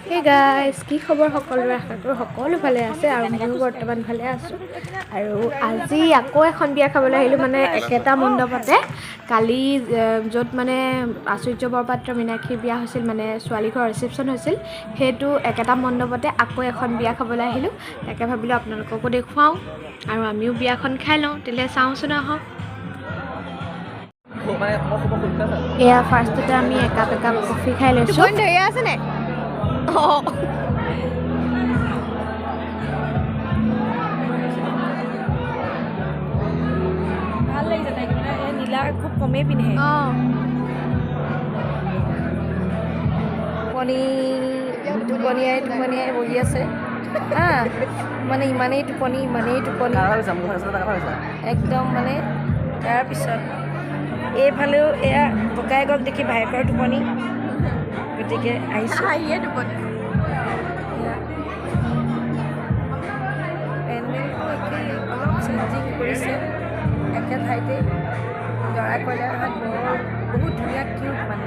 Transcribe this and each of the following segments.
Hey guys, কি খবৰ সকলোৰে আশা কৰোঁ সকলো ভালে আছে আৰু ময়ো বৰ্তমান ভালে আছোঁ আৰু আজি আকৌ এখন বিয়া খাবলৈ আহিলোঁ মানে একেটা মণ্ডপতে কালি য'ত মানে আচুৰ্য বৰপাত্ৰ মীনাক্ষীৰ বিয়া হৈছিল মানে ছোৱালী ঘৰৰ ৰিচেপশ্যন হৈছিল সেইটো একেটা মণ্ডপতে আকৌ এখন বিয়া খাবলৈ আহিলোঁ তাকে ভাবিলোঁ আপোনালোককো দেখুৱাওঁ আৰু আমিও বিয়াখন খাই লওঁ তেতিয়াহ'লে চাওঁচোন আহক এয়া ফাৰ্ষ্টতে আমি একাপ কফি খাই লৈছোঁ আছেনে Oh. ভাল লাগিছে তাইক মানে এই নীলা খুব কমেই পিন্ধে টোপনিয়াই বহি আছে মানে ইমানেই টোপনি একদম মানে তাৰপিছত এইফালেও এয়া ককায়েকক দেখি ভায়েকৰ টোপনি গতিকে আহিছোঁ টোপনি অলপ চেঞ্জিং কৰিছে একে ঠাইতে দৰা কইনাৰ হাত বহুত ধুনীয়া কিউট মানে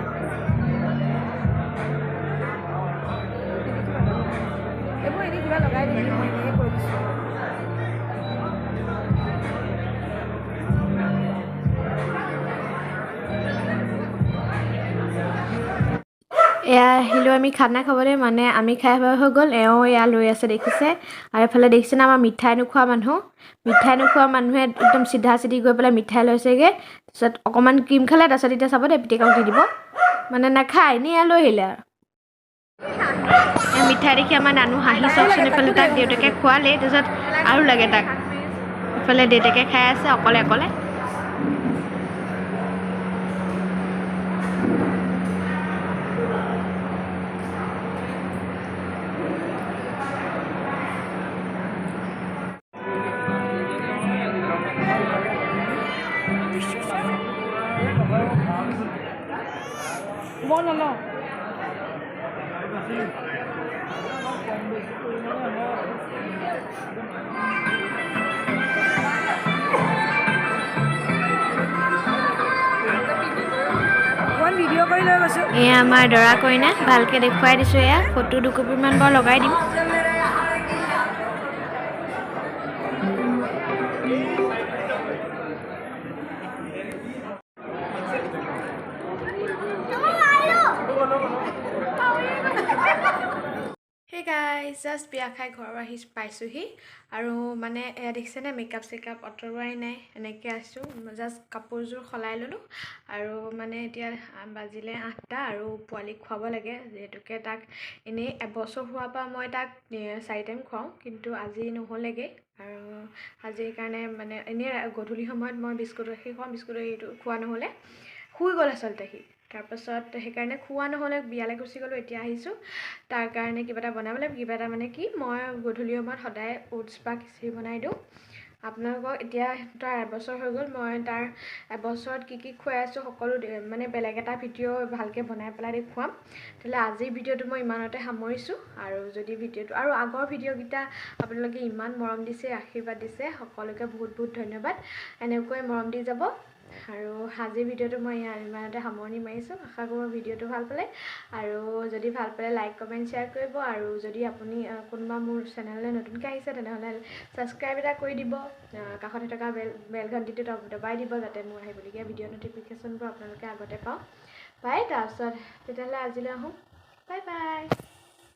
এইবোৰ এনেই কিবা লগাই দিলে মই এনেকৈ কৰি দিছোঁ এয়া আহিলোঁ আমি খানা খাবলৈ মানে আমি খাই হৈ গ'ল এওঁ এয়া লৈ আছে দেখিছে আৰু এফালে দেখিছেনে আমাৰ মিঠাই নোখোৱা মানুহে একদম চিধা চিধি গৈ পেলাই মিঠাই লৈছেগৈ তাৰপিছত অকণমান ক্ৰীম খালে তাৰপিছত এতিয়া চাব দে পিতেকক দি দিব মানে নাখায় এনেই এয়া লৈ আহিলে আৰু মিঠাই দেখি আমাৰ নানু হাঁহি চাওকচোন এফালে তাক দেউতাকে খোৱালে তাৰপিছত আৰু লাগে তাক এফালে দেউতাকে খাই আছে অকলে One more. এয়া আমাৰ দৰা কইনা ভালকৈ দেখুৱাই দিছোঁ এয়া ফটো দুকপিমান বাৰু লগাই দিম Hey guys, just বিয়া খাই ঘৰৰ আহি পাইছোঁহি আৰু মানে এয়া দেখিছেনে মেকআপ চেকআপ অঁতৰোৱাই নাই এনেকৈ আছোঁ জাষ্ট কাপোৰযোৰ সলাই ল'লোঁ আৰু মানে এতিয়া বাজিলে 8টা আৰু পোৱালিক খুৱাব লাগে যিহেতুকে তাক এনেই এবছৰ হোৱাৰ পৰা মই তাক 4 টাইম খুৱাওঁ কিন্তু আজি নহ'লেগৈ আৰু আজিৰ কাৰণে মানে এনেই গধূলি সময়ত মই বিস্কুট এইটো খোৱা নহ'লে শুই গ'ল আচলতে সি তাৰপাছত সেইকাৰণে খোৱা নহ'লে বিয়ালৈ গুচি গ'লোঁ এতিয়া আহিছোঁ তাৰ কাৰণে কিবা এটা বনাবলৈ কিবা এটা মানে কি মই গধূলি সময়ত সদায় ওটছ বা খিচিৰি বনাই দিওঁ আপোনালোকক এতিয়া তাৰ এবছৰ হৈ গ'ল মই তাৰ এবছৰত কি খুৱাই আছোঁ সকলো মানে বেলেগ এটা ভিডিঅ' ভালকৈ বনাই পেলাই দেখুৱাম তেতিয়াহ'লে আজিৰ ভিডিঅ'টো মই ইমানতে সামৰিছোঁ আৰু যদি ভিডিঅ'টো আৰু আগৰ ভিডিঅ'কেইটা আপোনালোকে ইমান মৰম দিছে আশীৰ্বাদ দিছে সকলোকে বহুত ধন্যবাদ এনেকৈ মৰম দি যাব আৰু আজিৰ ভিডিঅ'টো মই ইমানতে সামৰণি মাৰিছোঁ আশা কৰোঁ ভিডিঅ'টো ভাল পালে আৰু যদি ভাল পালে লাইক কমেণ্ট শ্বেয়াৰ কৰিব আৰু যদি আপুনি কোনোবা মোৰ চেনেললৈ নতুনকৈ আহিছে তেনেহ'লে ছাবস্ক্ৰাইব এটা কৰি দিব কাষতে থকা বেল ঘণ্টিটো দবাই দিব যাতে মোৰ আহিবলগীয়া ভিডিঅ' ন'টিফিকেশ্যনবোৰ আপোনালোকে আগতে পাওঁ পায় তাৰপিছত তেতিয়াহ'লে আজিলৈ আহোঁ বাই